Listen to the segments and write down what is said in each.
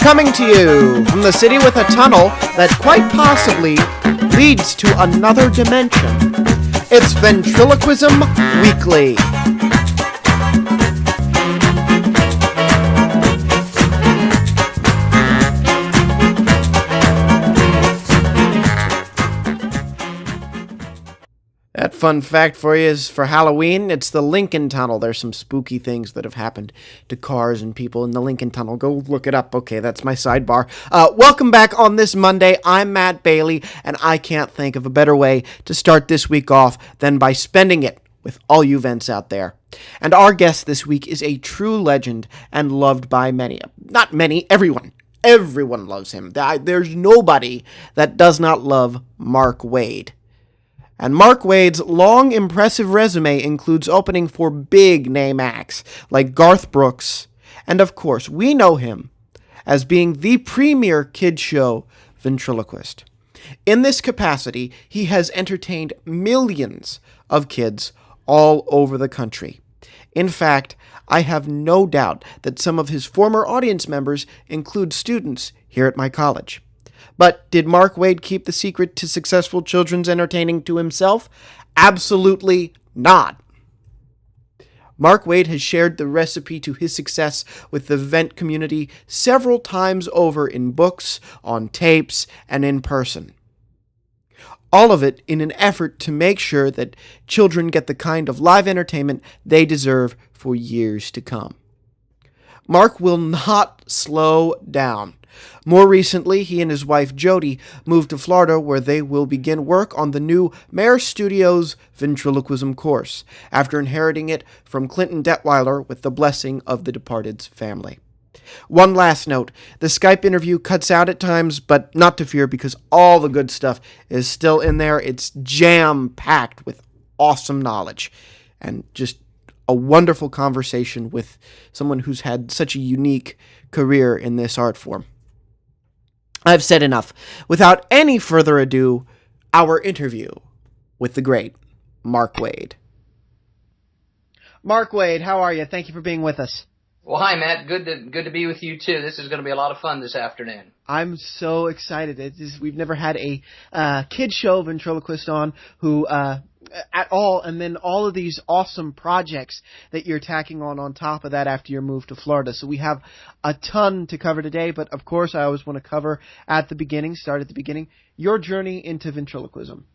Coming to you from the city with a tunnel that quite possibly leads to another dimension. It's Ventriloquism Weekly. That fun fact for you is for Halloween, it's the Lincoln Tunnel. There's some spooky things that have happened to cars and people in the Lincoln Tunnel. Go look it up. Okay, that's my sidebar. Welcome back on this Monday. I'm Matt Bailey, and I can't think of a better way to start this week off than by spending it with all you vents out there. And our guest this week is a true legend and loved by many. Not many, everyone. Everyone loves him. There's nobody that does not love Mark Waid. And Mark Waid's long, impressive resume includes opening for big-name acts like Garth Brooks, and of course, we know him as being the premier kid show ventriloquist. In this capacity, he has entertained millions of kids all over the country. In fact, I have no doubt that some of his former audience members include students here at my college. But did Mark Waid keep the secret to successful children's entertaining to himself? Absolutely not. Mark Waid has shared the recipe to his success with the Vent community several times over in books, on tapes, and in person. All of it in an effort to make sure that children get the kind of live entertainment they deserve for years to come. Mark will not slow down. More recently, he and his wife Jody moved to Florida, where they will begin work on the new Maher Studios ventriloquism course, after inheriting it from Clinton Detweiler with the blessing of the departed's family. One last note, the Skype interview cuts out at times, but not to fear because all the good stuff is still in there. It's jam-packed with awesome knowledge and just a wonderful conversation with someone who's had such a unique career in this art form. I've said enough. Without any further ado, our interview with the great Mark Waid. Mark Waid, how are you? Thank you for being with us. Well, hi, Matt. Good to be with you, too. This is going to be a lot of fun this afternoon. I'm so excited. We've never had a kid show ventriloquist on who at all, and then all of these awesome projects that you're tacking on top of that after your move to Florida. So we have a ton to cover today, but of course I always want to cover start at the beginning, your journey into ventriloquism.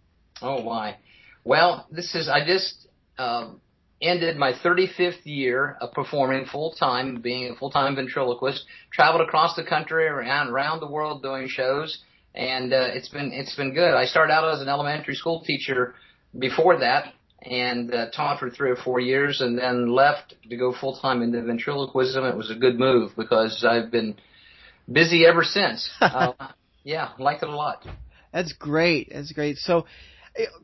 Oh, why? Well, I just ended my 35th year of performing full-time, being a full-time ventriloquist, traveled across the country, around the world doing shows, and it's been good. I started out as an elementary school teacher before that, and taught for 3 or 4 years, and then left to go full-time into ventriloquism. It was a good move because I've been busy ever since. Yeah, liked it a lot. That's great. So,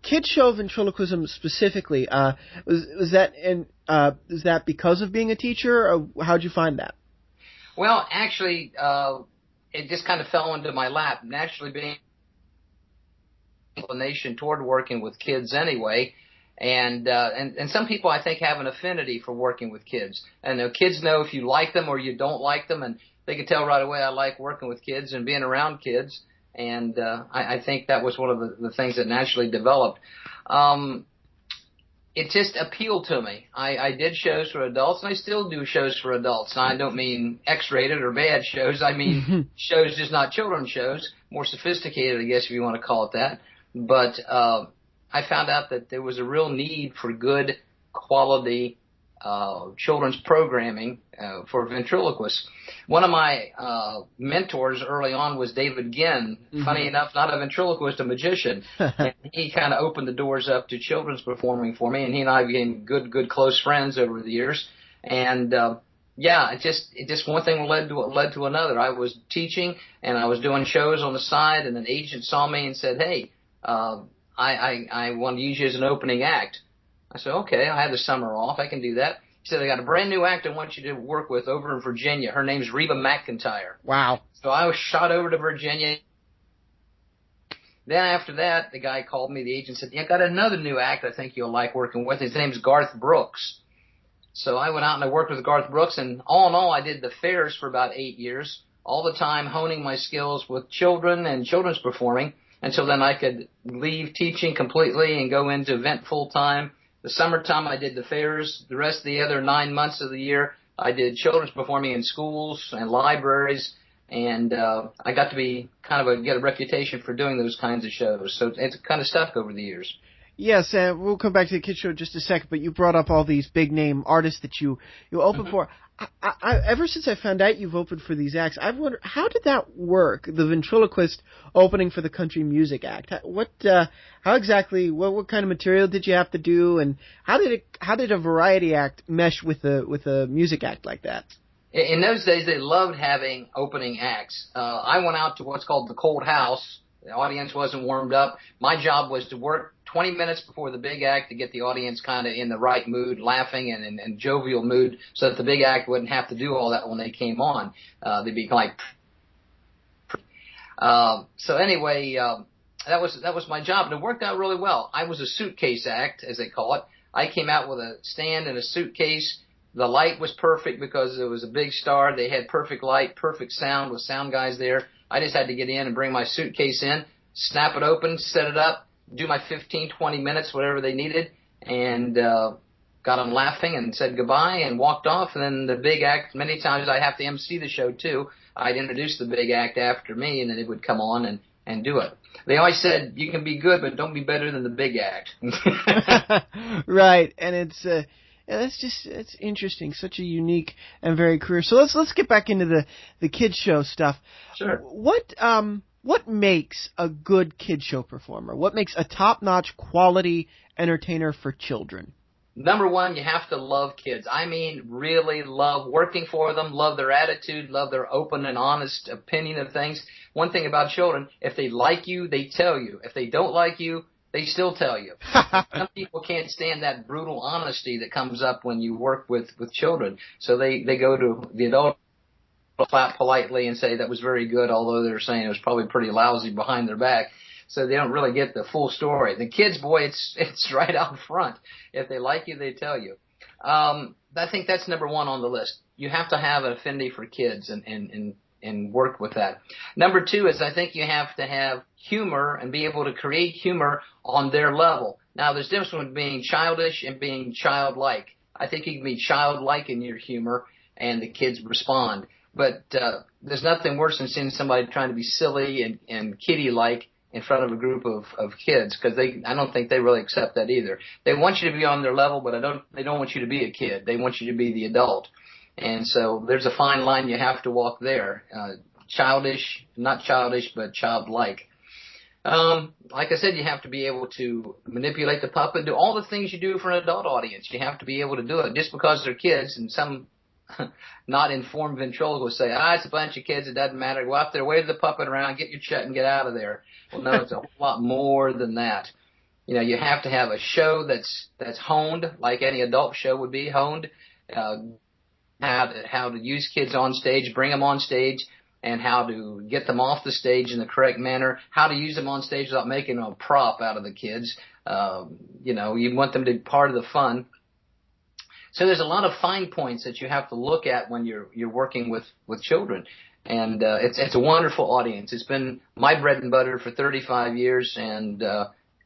kid show ventriloquism specifically, is that because of being a teacher, or how'd you find that? Well, actually, it just kind of fell into my lap. Naturally, being inclination toward working with kids anyway, and some people I think have an affinity for working with kids, and kids know if you like them or you don't like them, and they can tell right away I like working with kids and being around kids, and I think that was one of the things that naturally developed. It just appealed to me. I did shows for adults, and I still do shows for adults. And I don't mean X-rated or bad shows. I mean shows, just not children's shows, more sophisticated, I guess, if you want to call it that. But I found out that there was a real need for good quality children's programming for ventriloquists. One of my mentors early on was David Ginn. Funny enough, not a ventriloquist, a magician. And he kind of opened the doors up to children's performing for me, and he and I became good close friends over the years. And yeah, it just one thing led to another. I was teaching, and I was doing shows on the side, and an agent saw me and said, "Hey, I want to use you as an opening act." I said, "Okay, I have the summer off. I can do that." He said, "I got a brand new act I want you to work with over in Virginia. Her name's Reba McEntire." Wow. So I was shot over to Virginia. Then after that, the guy called me, the agent said, "Yeah, I got another new act I think you'll like working with. His name's Garth Brooks." So I went out and I worked with Garth Brooks, and all in all, I did the fairs for about 8 years, all the time honing my skills with children and children's performing until then I could leave teaching completely and go into Vent full time. The summertime I did the fairs. The rest of the other 9 months of the year I did children's performing in schools and libraries, and I got to be get a reputation for doing those kinds of shows. So it's kind of stuck over the years. Yes, we'll come back to the Kids Show in just a second, but you brought up all these big-name artists that you open for. I ever since I found out you've opened for these acts, I've wondered, how did that work, the ventriloquist opening for the Country Music Act? How exactly, what kind of material did you have to do, and how did a variety act mesh with a music act like that? In those days, they loved having opening acts. I went out to what's called the Cold House. The audience wasn't warmed up. My job was to work 20 minutes before the big act to get the audience kind of in the right mood, laughing and jovial mood, so that the big act wouldn't have to do all that when they came on. They'd be like, so anyway, that was my job, and it worked out really well. I was a suitcase act, as they call it. I came out with a stand and a suitcase. The light was perfect because it was a big star. They had perfect light, perfect sound with sound guys there. I just had to get in and bring my suitcase in, snap it open, set it up, do my 15, 20 minutes, whatever they needed, and got them laughing and said goodbye and walked off. And then the big act, many times I have to MC the show too. I'd introduce the big act after me, and then it would come on and do it. They always said, you can be good, but don't be better than the big act. Right, and it's interesting, such a unique and varied career. So let's get back into the kids show stuff. Sure. What makes a good kids show performer? What makes a top-notch quality entertainer for children? Number one, you have to love kids. I mean, really love working for them, love their attitude, love their open and honest opinion of things. One thing about children, if they like you, they tell you. If they don't like you, they still tell you. Some people can't stand that brutal honesty that comes up when you work with children. So they go to the adult, clap politely and say that was very good, although they're saying it was probably pretty lousy behind their back. So they don't really get the full story. The kids, boy, it's right out front. If they like you, they tell you. I think that's number one on the list. You have to have an affinity for kids and work with that. Number two is I think you have to have humor and be able to create humor on their level. Now, there's a difference between being childish and being childlike. I think you can be childlike in your humor and the kids respond. But there's nothing worse than seeing somebody trying to be silly and kiddie-like in front of a group of kids, because I don't think they really accept that either. They want you to be on their level, but they don't want you to be a kid. They want you to be the adult. And so there's a fine line you have to walk there. Childish, not childish, but childlike. Like I said, you have to be able to manipulate the puppet, do all the things you do for an adult audience. You have to be able to do it. Just because they're kids, and some not informed ventriloquists say, it's a bunch of kids, it doesn't matter. Go out there, wave the puppet around, get your check, and get out of there. Well, no, it's a whole lot more than that. You know, you have to have a show that's honed, like any adult show would be honed. How to use kids on stage, bring them on stage, and how to get them off the stage in the correct manner, how to use them on stage without making a prop out of the kids. You want them to be part of the fun. So there's a lot of fine points that you have to look at when you're working with children. And it's a wonderful audience. It's been my bread and butter for 35 years, and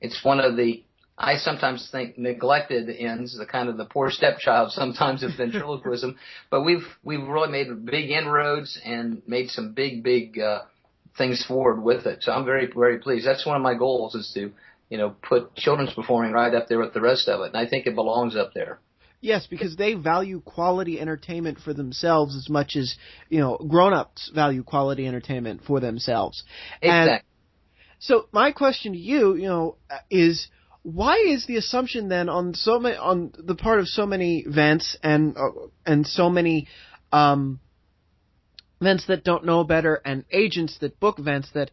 it's one of the, I sometimes think, neglected ends, the poor stepchild sometimes of ventriloquism. But we've really made big inroads and made some big things forward with it. So I'm very, very pleased. That's one of my goals, is to put children's performing right up there with the rest of it, and I think it belongs up there. Yes, because they value quality entertainment for themselves as much as, grown-ups value quality entertainment for themselves. Exactly. And so my question to you, is why is the assumption then on the part of so many vents and so many vents that don't know better and agents that book vents that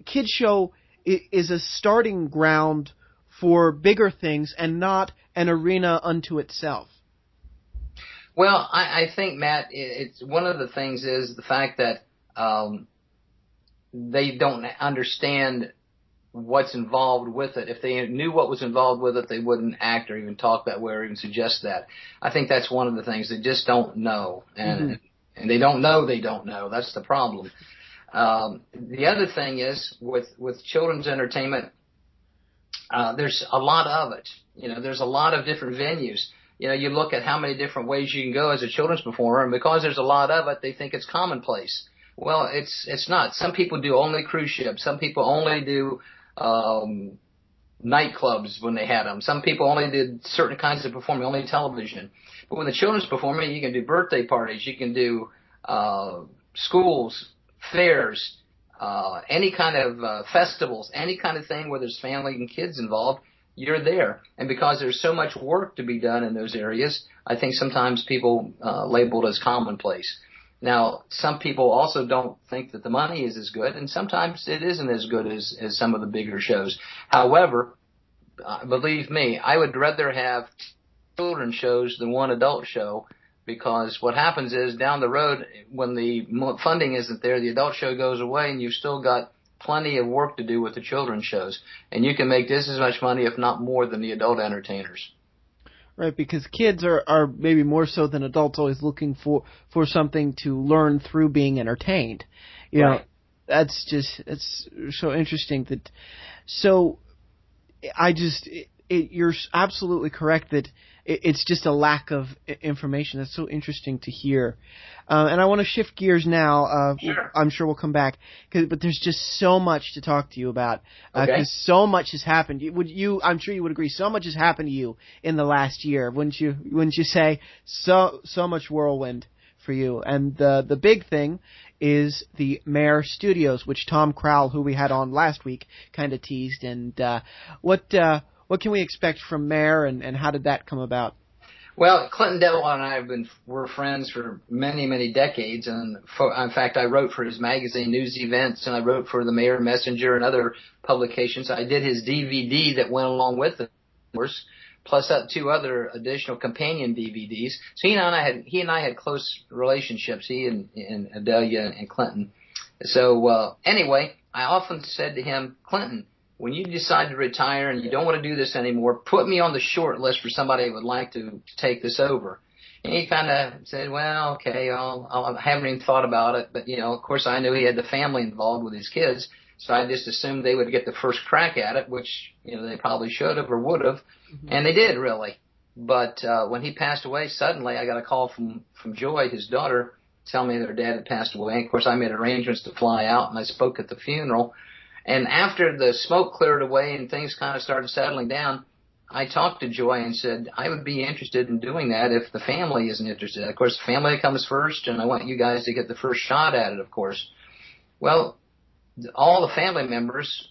Kids Show is a starting ground for bigger things and not an arena unto itself? Well, I think, Matt, it's one of the things is the fact that they don't understand what's involved with it. If they knew what was involved with it, they wouldn't act or even talk that way or even suggest that. I think that's one of the things. They just don't know. And And they don't know they don't know. That's the problem. The other thing is with children's entertainment, there's a lot of it. There's a lot of different venues. You look at how many different ways you can go as a children's performer, and because there's a lot of it, they think it's commonplace. Well, it's not. Some people do only cruise ships. Some people only do nightclubs when they had them. Some people only did certain kinds of performing, only television. But when the children's performing, you can do birthday parties. You can do schools, fairs, any kind of festivals, any kind of thing where there's family and kids involved. You're there. And because there's so much work to be done in those areas, I think sometimes people label it as commonplace. Now, some people also don't think that the money is as good, and sometimes it isn't as good as some of the bigger shows. However, believe me, I would rather have children's shows than one adult show, because what happens is down the road, when the funding isn't there, the adult show goes away, and you've still got plenty of work to do with the children's shows. And you can make just as much money, if not more, than the adult entertainers. Right, because kids are maybe more so than adults always looking for something to learn through being entertained. You know, it's so interesting that. So, you're absolutely correct that it's just a lack of information. That's so interesting to hear. And I want to shift gears now. Sure. I'm sure we'll come back, but there's just so much to talk to you about. Okay. So much has happened. I'm sure you would agree. So much has happened to you in the last year. Wouldn't you say? So much whirlwind for you. And the big thing is the Maher Studios, which Tom Crowell, who we had on last week, kind of teased. And what can we expect from Maher, and how did that come about? Well, Clinton Detweiler and I were friends for many, many decades, and in fact, I wrote for his magazine, News Events, and I wrote for the Maher Messenger and other publications. I did his DVD that went along with it, of course, plus 2 other additional companion DVDs. So he and I had close relationships, he and Adelia and Clinton. So anyway, I often said to him, Clinton, when you decide to retire and you don't want to do this anymore, put me on the short list for somebody who would like to take this over. And he kind of said, well, okay, I haven't even thought about it. But, of course, I knew he had the family involved with his kids, so I just assumed they would get the first crack at it, which, they probably should have or would have. Mm-hmm. And they did, really. But when he passed away, suddenly I got a call from Joy, his daughter, telling me that her dad had passed away. And, of course, I made arrangements to fly out, and I spoke at the funeral. And after the smoke cleared away and things kind of started settling down, I talked to Joy and said, I would be interested in doing that if the family isn't interested. Of course, the family comes first, and I want you guys to get the first shot at it, of course. Well, all the family members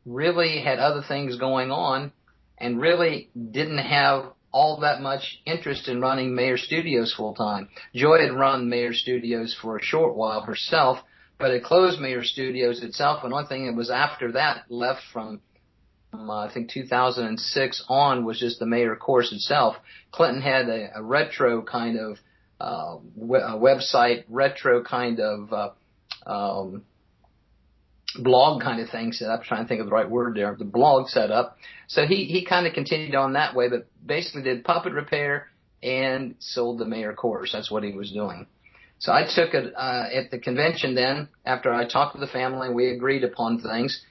really had other things going on and really didn't have all that much interest in running Maher Studios full time. Joy had run Maher Studios for a short while herself, but it closed Maher Studios itself, and one thing that was after that left from I think 2006 on was just the Maher course itself. Clinton had a retro kind of website, retro kind of blog kind of thing set up. I'm trying to think of the right word there. The blog set up. So he kind of continued on that way, but basically did puppet repair and sold the Maher course. That's what he was doing. So I took it at the convention then, after I talked to the family and we agreed upon things.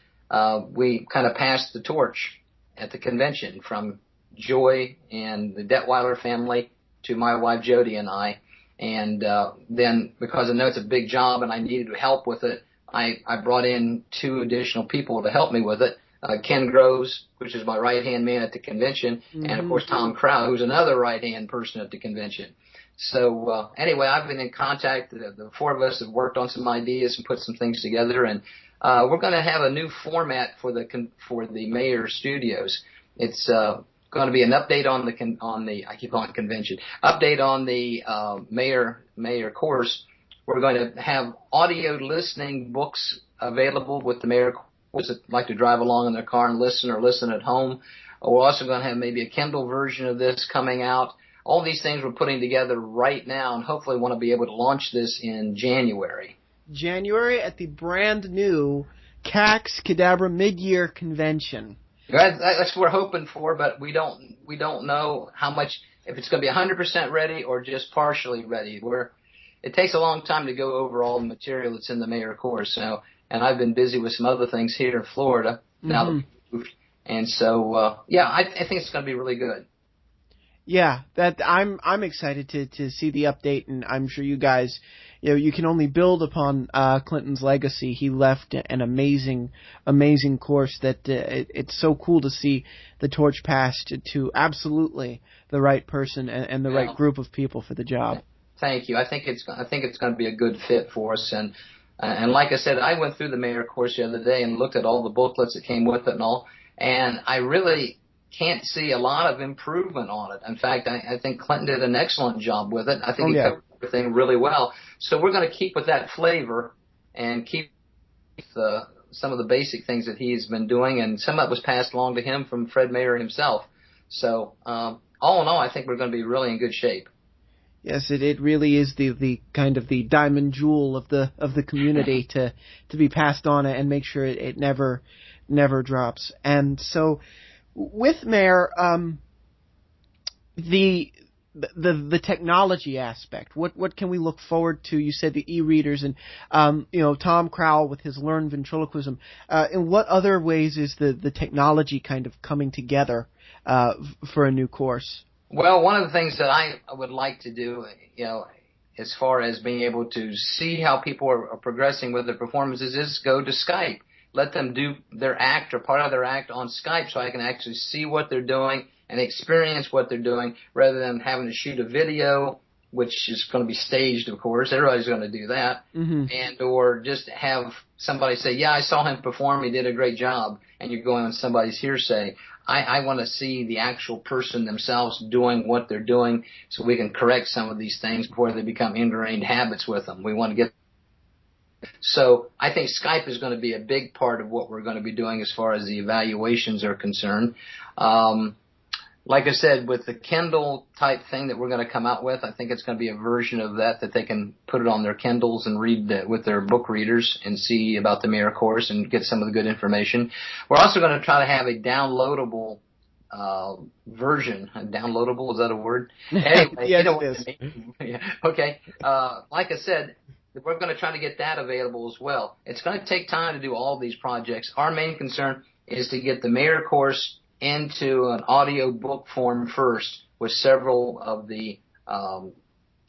We kind of passed the torch at the convention from Joy and the Detweiler family to my wife Jody and I. And then because I know it's a big job and I needed help with it, I brought in 2 additional people to help me with it. Ken Groves, which is my right-hand man at the convention, and, of course, Tom Crowell, who's another right-hand person at the convention. So anyway, I've been in contact. The 4 of us have worked on some ideas and put some things together, and we're going to have a new format for the Maher Studios. It's going to be an update on the I keep calling it convention, update on the Maher course. We're going to have audio listening books available with the Maher course that like to drive along in their car and listen or listen at home. We're also going to have maybe a Kindle version of this coming out. All these things we're putting together right now, and hopefully want to be able to launch this in January. January at the brand new CAX Cadabra Mid-Year Convention. That's what we're hoping for, but we don't know how much, if it's going to be 100% ready or just partially ready. it takes a long time to go over all the material that's in the Maher course. So, and I've been busy with some other things here in Florida now that we've moved. And so, I think it's going to be really good. Yeah, that I'm excited to see the update, and I'm sure you guys, you can only build upon Clinton's legacy. He left an amazing course that it's so cool to see the torch passed to absolutely the right person and the right group of people for the job. Thank you. I think it's going to be a good fit for us, and like I said, I went through the Maher course the other day and looked at all the booklets that came with it and all, and I really can't see a lot of improvement on it. In fact, I think Clinton did an excellent job with it. I think he covered everything really well. So we're going to keep with that flavor and keep some of the basic things that he's been doing, and some of it was passed along to him from Fred Maher himself. So all in all, I think we're going to be really in good shape. Yes, it really is the kind of the diamond jewel of the community to be passed on and make sure it never drops. And so, with Maher, the technology aspect, what can we look forward to? You said the e-readers and Tom Crowell with his Learn Ventriloquism. In what other ways is the technology kind of coming together for a new course? Well, one of the things that I would like to do, as far as being able to see how people are progressing with their performances, is go to Skype. Let them do their act or part of their act on Skype so I can actually see what they're doing and experience what they're doing rather than having to shoot a video, which is going to be staged, of course. Everybody's going to do that. And or just have somebody say, yeah, I saw him perform. He did a great job. And you're going on somebody's hearsay. I want to see the actual person themselves doing what they're doing so we can correct some of these things before they become ingrained habits with them. We want to get. So I think Skype is going to be a big part of what we're going to be doing as far as the evaluations are concerned. Like I said, with the Kindle type thing that we're going to come out with, I think it's going to be a version of that they can put it on their Kindles and read with their book readers and see about the Maher course and get some of the good information. We're also going to try to have a downloadable version. Downloadable, is that a word? Anyway, yes, it is. Yeah. Okay. Like I said, we're going to try to get that available as well. It's going to take time to do all these projects. Our main concern is to get the Maher course into an audio book form first, with several of the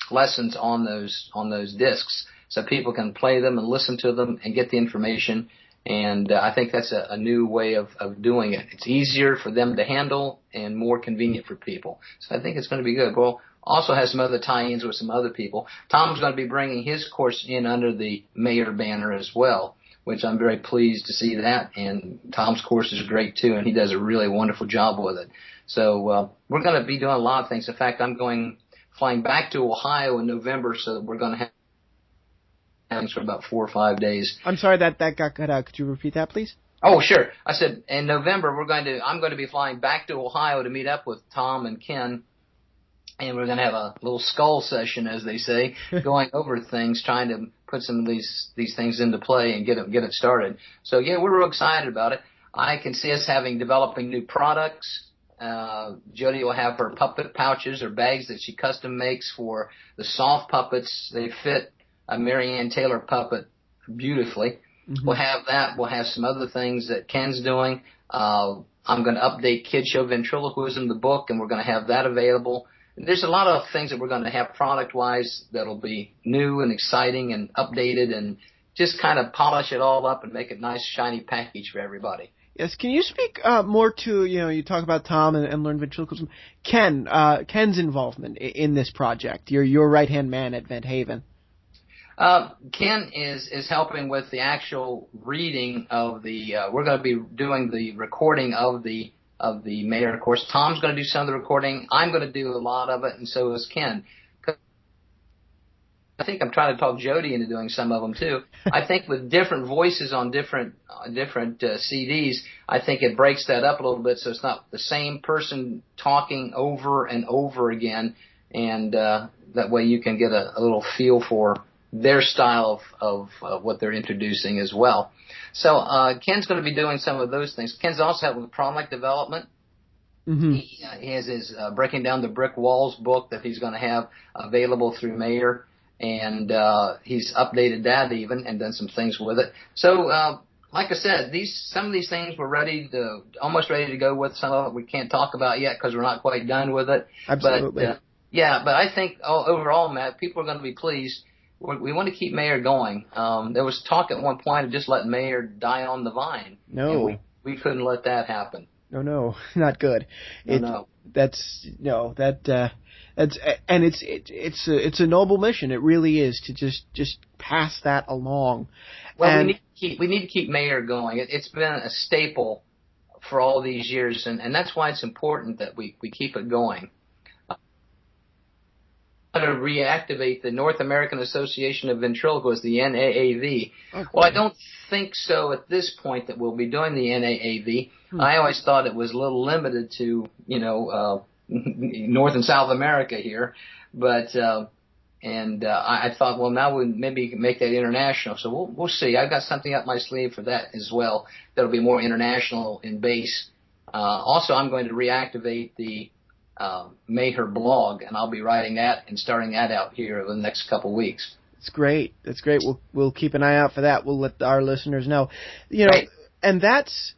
lessons on those discs, so people can play them and listen to them and get the information. And I think that's a new way of doing it. It's easier for them to handle and more convenient for people. So I think it's going to be good. We'll also have some other tie-ins with some other people. Tom's going to be bringing his course in under the Maher banner as well, which I'm very pleased to see that. And Tom's course is great, too, and he does a really wonderful job with it. So we're going to be doing a lot of things. In fact, I'm flying back to Ohio in November, so that we're going to have things for about 4 or 5 days. I'm sorry, that got cut out. Could you repeat that, please? Oh, sure. I said in November I'm going to be flying back to Ohio to meet up with Tom and Ken. And we're going to have a little skull session, as they say, going over things, trying to put some of these things into play and get it started. So, yeah, we're real excited about it. I can see us developing new products. Jody will have her puppet pouches or bags that she custom makes for the soft puppets. They fit a Mary Ann Taylor puppet beautifully. We'll have that. We'll have some other things that Ken's doing. I'm going to update Kidshow Ventriloquism, the book, and we're going to have that available. There's a lot of things that we're going to have product-wise that'll be new and exciting and updated, and just kind of polish it all up and make a nice, shiny package for everybody. Yes, can you speak more to, you talk about Tom and Learn Ventriloquism, Ken's involvement in this project, your right-hand man at Venthaven? Ken is helping with the actual reading of the, we're going to be doing the recording of the Maher course. Tom's going to do some of the recording. I'm going to do a lot of it, and so is Ken. I think I'm trying to talk Jody into doing some of them too. I think with different voices on different CDs, I think it breaks that up a little bit, so it's not the same person talking over and over again, and that way you can get a little feel for their style of what they're introducing as well. So Ken's going to be doing some of those things. Ken's also helping with product development. He has his Breaking Down the Brick Walls book that he's going to have available through Maher. and he's updated that even and done some things with it. So, like I said, some of these things we're almost ready to go with. Some of it we can't talk about yet because we're not quite done with it. Absolutely. But, but I think overall, Matt, people are going to be pleased. We want to keep Maher going. There was talk at one point of just letting Maher die on the vine. No. And we couldn't let that happen. No, not good. It's a noble mission. It really is to just pass that along. Well, we need to keep Maher going. It's been a staple for all these years, and that's why it's important that we keep it going. To reactivate the North American Association of Ventriloquists, the NAAV. Okay. Well, I don't think so at this point that we'll be doing the NAAV. I always thought it was a little limited to, North and South America here. But, I thought, well, now we maybe can make that international. So we'll see. I've got something up my sleeve for that as well that'll be more international in base. Also, I'm going to reactivate the Maher blog, and I'll be writing that and starting that out here over the next couple weeks. That's great. We'll keep an eye out for that. We'll let our listeners know. Right. And that's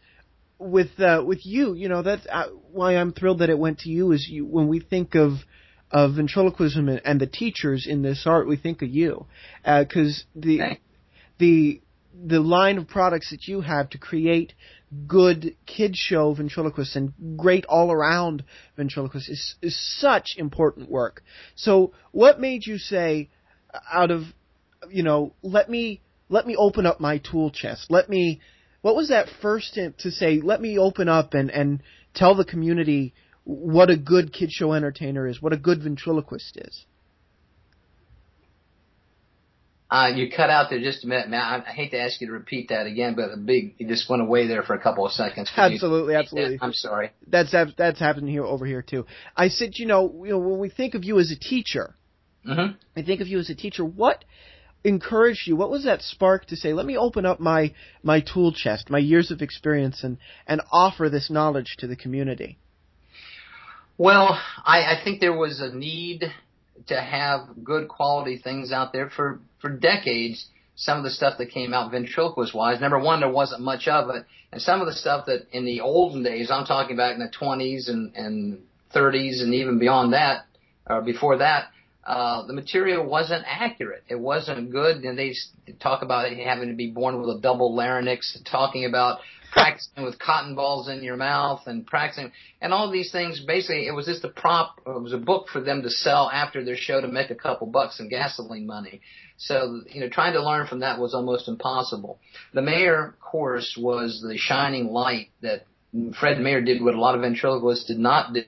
with you. That's why I'm thrilled that it went to you. Is when we think of ventriloquism and the teachers in this art, we think of you, because the line of products that you have to create good kid show ventriloquists and great all-around ventriloquists is such important work. So what made you say, out of, let me open up my tool chest? What was that first to say, let me open up and tell the community what a good kid show entertainer is, what a good ventriloquist is? You cut out there just a minute, Matt. I hate to ask you to repeat that again, but you just went away there for a couple of seconds. Absolutely. I'm sorry. That's happening over here too. I said, when we think of you as a teacher, mm-hmm. I think of you as a teacher. What encouraged you? What was that spark to say, let me open up my tool chest, my years of experience, and offer this knowledge to the community? Well, I think there was a need to have good quality things out there for decades. Some of the stuff that came out ventriloquist-wise, number one, there wasn't much of it. And some of the stuff that in the olden days, I'm talking about in the 20s and 30s and even beyond that, or before that, the material wasn't accurate. It wasn't good. And they talk about it having to be born with a double larynx, talking about practicing with cotton balls in your mouth and practicing, and all these things. Basically, it was just a prop. It was a book for them to sell after their show to make a couple bucks in gasoline money. So, trying to learn from that was almost impossible. The Maher course was the shining light that Fred Maher did what a lot of ventriloquists did not do.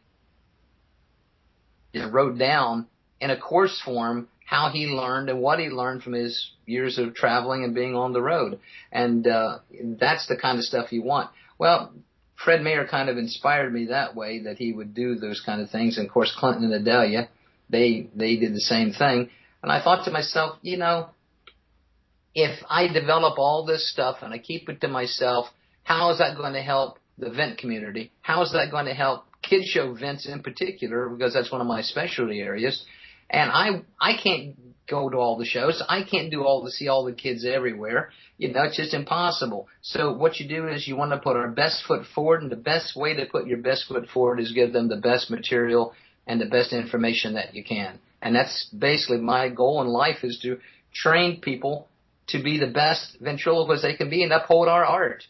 He wrote down in a course form how he learned and what he learned from his years of traveling and being on the road. And that's the kind of stuff you want. Well, Fred Maher kind of inspired me that way, that he would do those kind of things. And, of course, Clinton and Adelia, they did the same thing. And I thought to myself, if I develop all this stuff and I keep it to myself, how is that going to help the vent community? How is that going to help kid show vents in particular, because that's one of my specialty areas? And I can't go to all the shows. I can't see all the kids everywhere. It's just impossible. So what you do is you want to put our best foot forward, and the best way to put your best foot forward is give them the best material and the best information that you can. And that's basically my goal in life, is to train people to be the best ventriloquists they can be and uphold our art.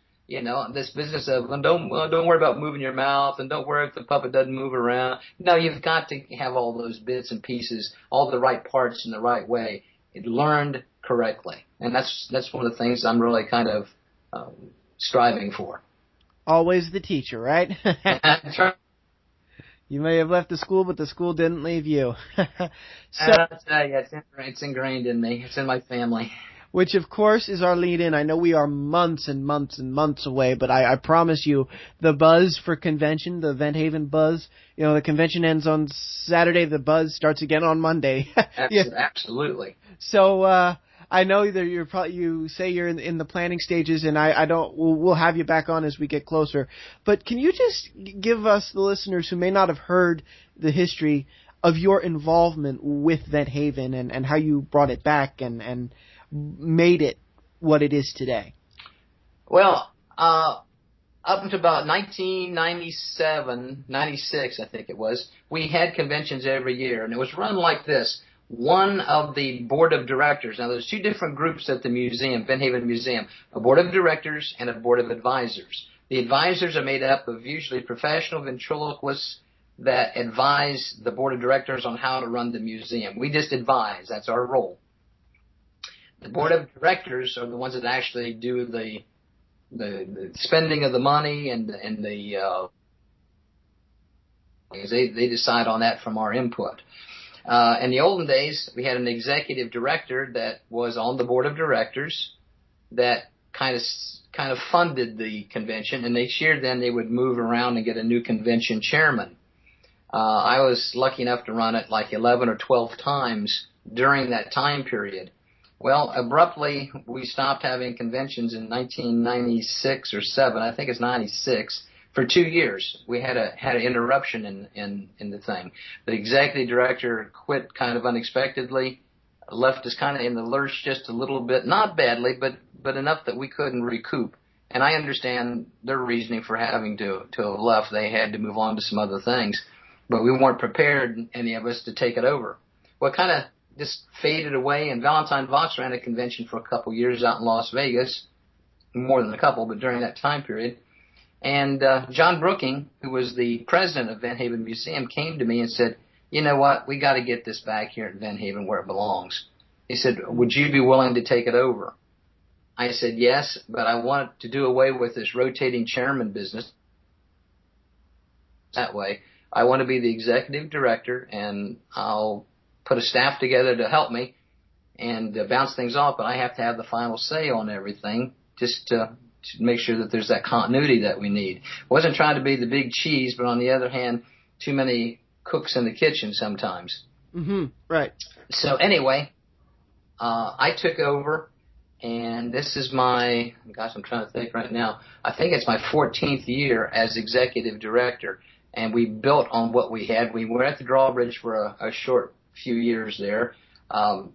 This business of don't worry about moving your mouth, and don't worry if the puppet doesn't move around. No, you've got to have all those bits and pieces, all the right parts in the right way, learned correctly. And that's one of the things I'm really kind of striving for. Always the teacher, right? That's right. You may have left the school, but the school didn't leave you. It's ingrained in me. It's in my family. Which, of course, is our lead-in. I know we are months and months and months away, but I promise you, the buzz for convention, the Venthaven buzz, the convention ends on Saturday, the buzz starts again on Monday. Absolutely. So, I know that you say you're in the planning stages, and we'll have you back on as we get closer. But can you just give us, the listeners who may not have heard the history, of your involvement with Venthaven and how you brought it back and made it what it is today. Well, up until about 1997, 96, I think it was, we had conventions every year, and it was run like this. One of the board of directors, now there's two different groups at the museum, Venthaven Museum, a board of directors and a board of advisors. The advisors are made up of usually professional ventriloquists that advise the board of directors on how to run the museum. We just advise. That's our role. The board of directors are the ones that actually do the spending of the money and the they decide on that from our input. In the olden days, we had an executive director that was on the board of directors that kind of funded the convention, and each year then they would move around and get a new convention chairman. I was lucky enough to run it like 11 or 12 times during that time period. Well, abruptly, we stopped having conventions in 1996 or 7. I think it's 96. For 2 years, we had an interruption in the thing. The executive director quit kind of unexpectedly, left us kind of in the lurch just a little bit, not badly, but enough that we couldn't recoup. And I understand their reasoning for having to have left. They had to move on to some other things. But we weren't prepared, any of us, to take it over. Well, it kind of just faded away, and Valentine Vox ran a convention for a couple years out in Las Vegas, more than a couple, but during that time period. And John Brooking, who was the president of Venthaven Museum, came to me and said, you know what, we got to get this back here at Venthaven where it belongs. He said, would you be willing to take it over? I said, yes, but I want to do away with this rotating chairman business. That way, I want to be the executive director, and I'll put a staff together to help me and bounce things off, but I have to have the final say on everything just to make sure that there's that continuity that we need. Wasn't trying to be the big cheese, but on the other hand, too many cooks in the kitchen sometimes. Mm-hmm. Right. So anyway, I took over, and this is I'm trying to think right now. I think it's my 14th year as executive director, and we built on what we had. We were at the drawbridge for a short few years there,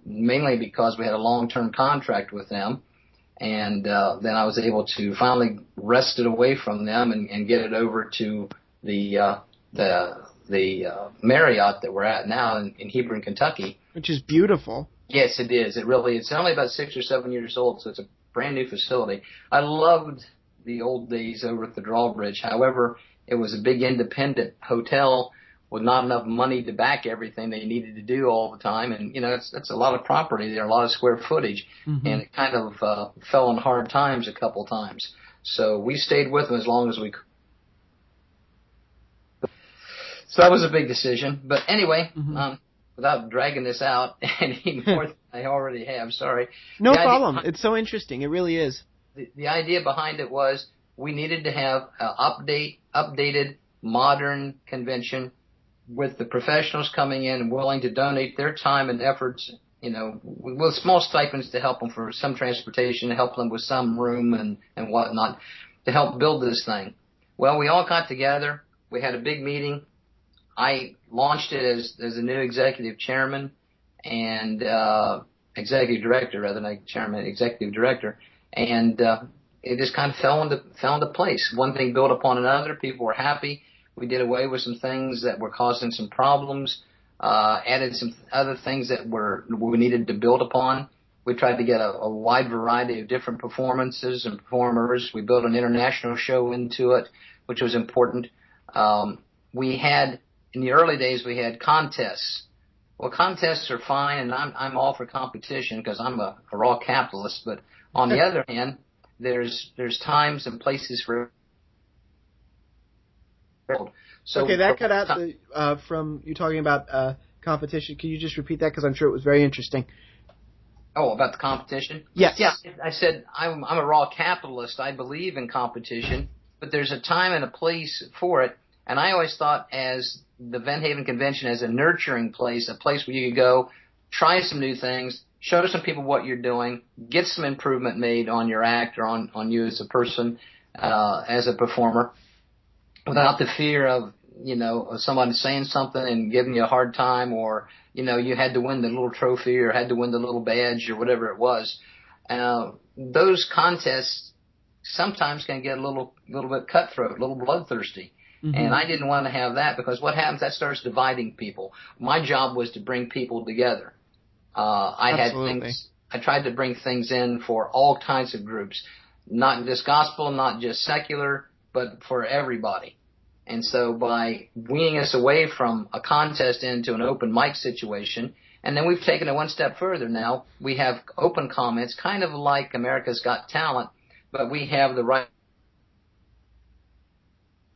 mainly because we had a long-term contract with them. And then I was able to finally wrest it away from them and get it over to the Marriott that we're at now in Hebron, Kentucky. Which is beautiful. Yes, it is. It really is. It's only about 6 or 7 years old, so it's a brand new facility. I loved the old days over at the drawbridge. However, it was a big independent hotel with not enough money to back everything they needed to do all the time. And, it's a lot of property there, a lot of square footage. Mm-hmm. And it kind of fell on hard times a couple times. So we stayed with them as long as we could. So that was a big decision. But anyway, mm-hmm. Without dragging this out any more than I already have, sorry. No problem. It's so interesting. It really is. The idea behind it was we needed to have an updated, modern convention with the professionals coming in and willing to donate their time and efforts, with small stipends to help them for some transportation, to help them with some room and whatnot, to help build this thing. Well, we all got together. We had a big meeting. I launched it as a new executive chairman and executive director, rather than chairman, executive director. And it just kind of fell into place. One thing built upon another. People were happy. We did away with some things that were causing some problems, added some other things that we needed to build upon. We tried to get a wide variety of different performances and performers. We built an international show into it, which was important. In the early days, we had contests. Well, contests are fine, and I'm all for competition because I'm a raw capitalist. But on the other hand, there's times and places for. So okay, that cut out from you talking about competition. Can you just repeat that? Because I'm sure it was very interesting. Oh, about the competition? Yes. Yeah, I said I'm a raw capitalist. I believe in competition, but there's a time and a place for it. And I always thought as the Venthaven Convention as a nurturing place, a place where you could go, try some new things, show some people what you're doing, get some improvement made on your act or on you as a person, as a performer, without the fear of someone saying something and giving you a hard time, or, you had to win the little trophy or had to win the little badge or whatever it was. Those contests sometimes can get a little bit cutthroat, a little bloodthirsty. Mm-hmm. And I didn't want to have that, because what happens, that starts dividing people. My job was to bring people together. I tried to bring things in for all kinds of groups, not just gospel, not just secular, but for everybody. And so by weaning us away from a contest into an open mic situation, and then we've taken it one step further now, we have open comments, kind of like America's Got Talent, but we have the right,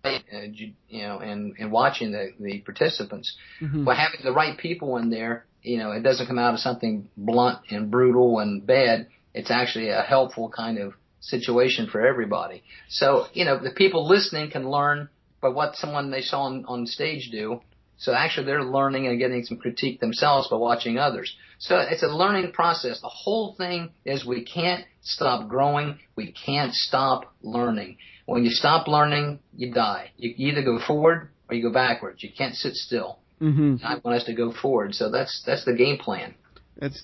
and watching the participants. Mm-hmm. By having the right people in there, it doesn't come out of something blunt and brutal and bad. It's actually a helpful kind of situation for everybody. So, the people listening can learn by what someone they saw on stage do. So actually they're learning and getting some critique themselves by watching others. So it's a learning process. The whole thing is we can't stop growing. We can't stop learning. When you stop learning, you die. You either go forward or you go backwards. You can't sit still. Mm-hmm. I want us to go forward. So that's the game plan.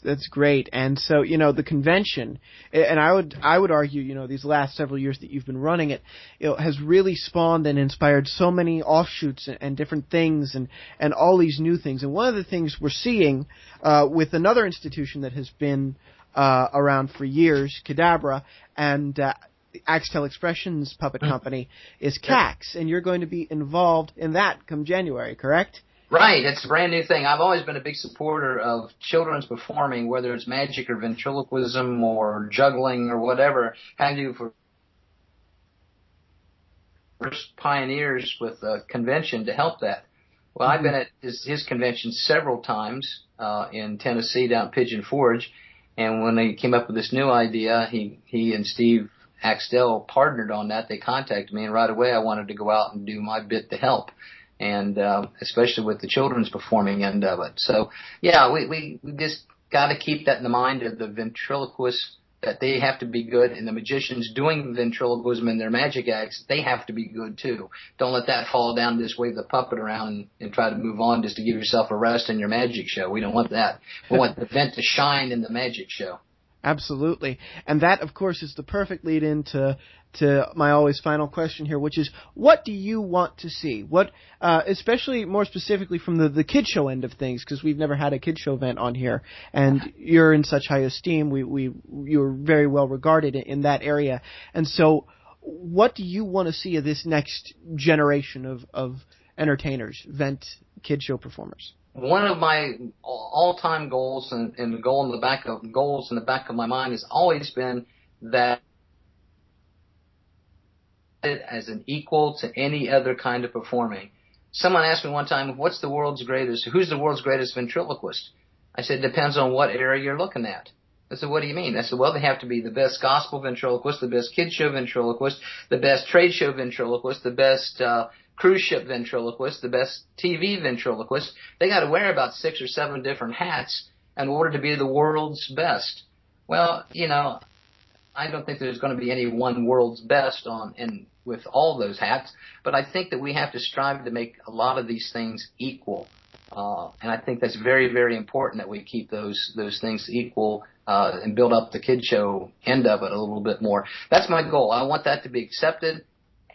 That's great. And so, the convention, and I would argue, these last several years that you've been running it, has really spawned and inspired so many offshoots and different things and all these new things. And one of the things we're seeing with another institution that has been around for years, Cadabra, and Axtel Expressions puppet company is CAX, and you're going to be involved in that come January, correct? Right, it's a brand new thing. I've always been a big supporter of children's performing, whether it's magic or ventriloquism or juggling or whatever. Had to for first pioneers with a convention to help that. Well, I've been at his convention several times in Tennessee down at Pigeon Forge, and when they came up with this new idea, he and Steve Axtell partnered on that. They contacted me, and right away I wanted to go out and do my bit to help. And especially with the children's performing end of it. So, yeah, we just got to keep that in the mind of the ventriloquists, that they have to be good, and the magicians doing ventriloquism in their magic acts, they have to be good too. Don't let that fall down, just wave the puppet around and try to move on just to give yourself a rest in your magic show. We don't want that. We want the vent to shine in the magic show. Absolutely. And that, of course, is the perfect lead into my always final question here, which is, what do you want to see? What, especially more specifically from the Kidshow end of things, because we've never had a Kidshow Vent on here, and you're in such high esteem. You're very well regarded in that area. And so what do you want to see of this next generation of entertainers, Vent Kidshow performers? One of my all-time goals, and the goal in the back of my mind, has always been that as an equal to any other kind of performing. Someone asked me one time, who's the world's greatest ventriloquist? I said, depends on what area you're looking at. I said, what do you mean? I said, well, they have to be the best gospel ventriloquist, the best kid show ventriloquist, the best trade show ventriloquist, the best cruise ship ventriloquist, the best TV ventriloquist. They got to wear about 6 or 7 different hats in order to be the world's best. Well, I don't think there's going to be any one world's best with all those hats, but I think that we have to strive to make a lot of these things equal. And I think that's very, very important that we keep those things equal and build up the kid show end of it a little bit more. That's my goal. I want that to be accepted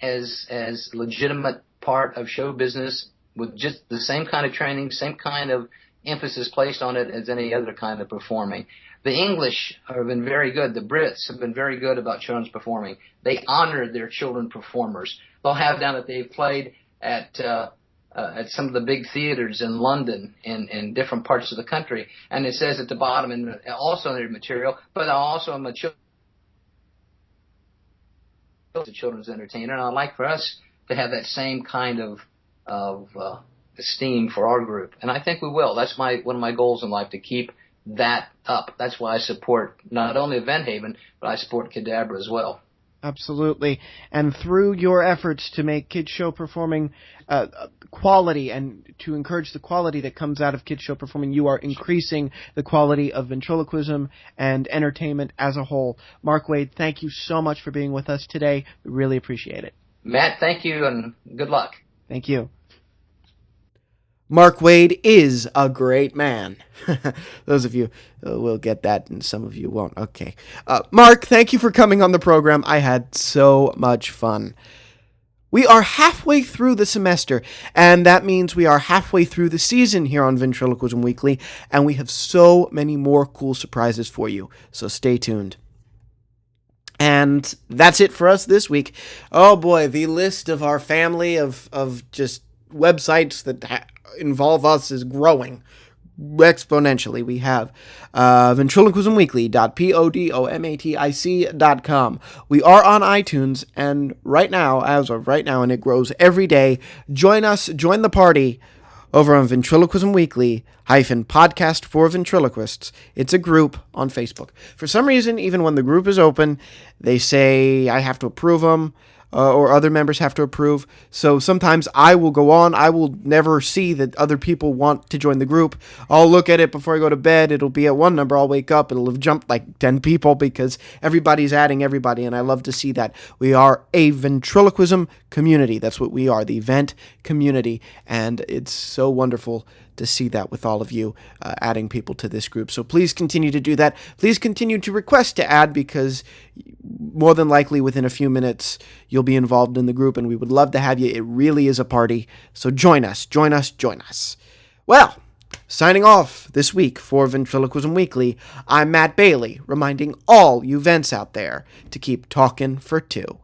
as legitimate part of show business, with just the same kind of training, same kind of emphasis placed on it as any other kind of performing. The English have been very good. The Brits have been very good about children's performing. They honor their children performers. They'll have down that they've played at some of the big theaters in London and different parts of the country, and it says at the bottom, and also in their material, but also I'm a children's entertainer, and I'd like for us to have that same kind of esteem for our group, and I think we will. That's one of my goals in life, to keep that up. That's why I support not only Venthaven, but I support Cadabra as well. Absolutely. And through your efforts to make kid show performing quality, and to encourage the quality that comes out of kid show performing, you are increasing the quality of ventriloquism and entertainment as a whole. Mark Waid, thank you so much for being with us today. We really appreciate it. Matt, thank you, and good luck. Thank you. Mark Wade is a great man. Those of you will get that, and some of you won't. Okay. Mark, thank you for coming on the program. I had so much fun. We are halfway through the semester, and that means we are halfway through the season here on Ventriloquism Weekly, and we have so many more cool surprises for you, so stay tuned. And that's it for us this week. Oh boy, the list of our family of just websites that involve us is growing exponentially. We have ventriloquismweekly.podomatic.com. We are on iTunes, and right now, as of right now, and it grows every day, join the party over on Ventriloquism Weekly podcast for ventriloquists. It's a group on Facebook. For some reason, even when the group is open, they say I have to approve them, or other members have to approve. So sometimes I will go on. I will never see that other people want to join the group. I'll look at it before I go to bed. It'll be at one number. I'll wake up. It'll have jumped like 10 people because everybody's adding everybody, and I love to see that. We are a ventriloquism community. That's what we are, the Vent community, and it's so wonderful to see that with all of you adding people to this group. So please continue to do that. Please continue to request to add, because more than likely within a few minutes you'll be involved in the group, and we would love to have you. It really is a party. So join us. Well, signing off this week for Ventriloquism Weekly, I'm Matt Bailey, reminding all you vents out there to keep talking for two.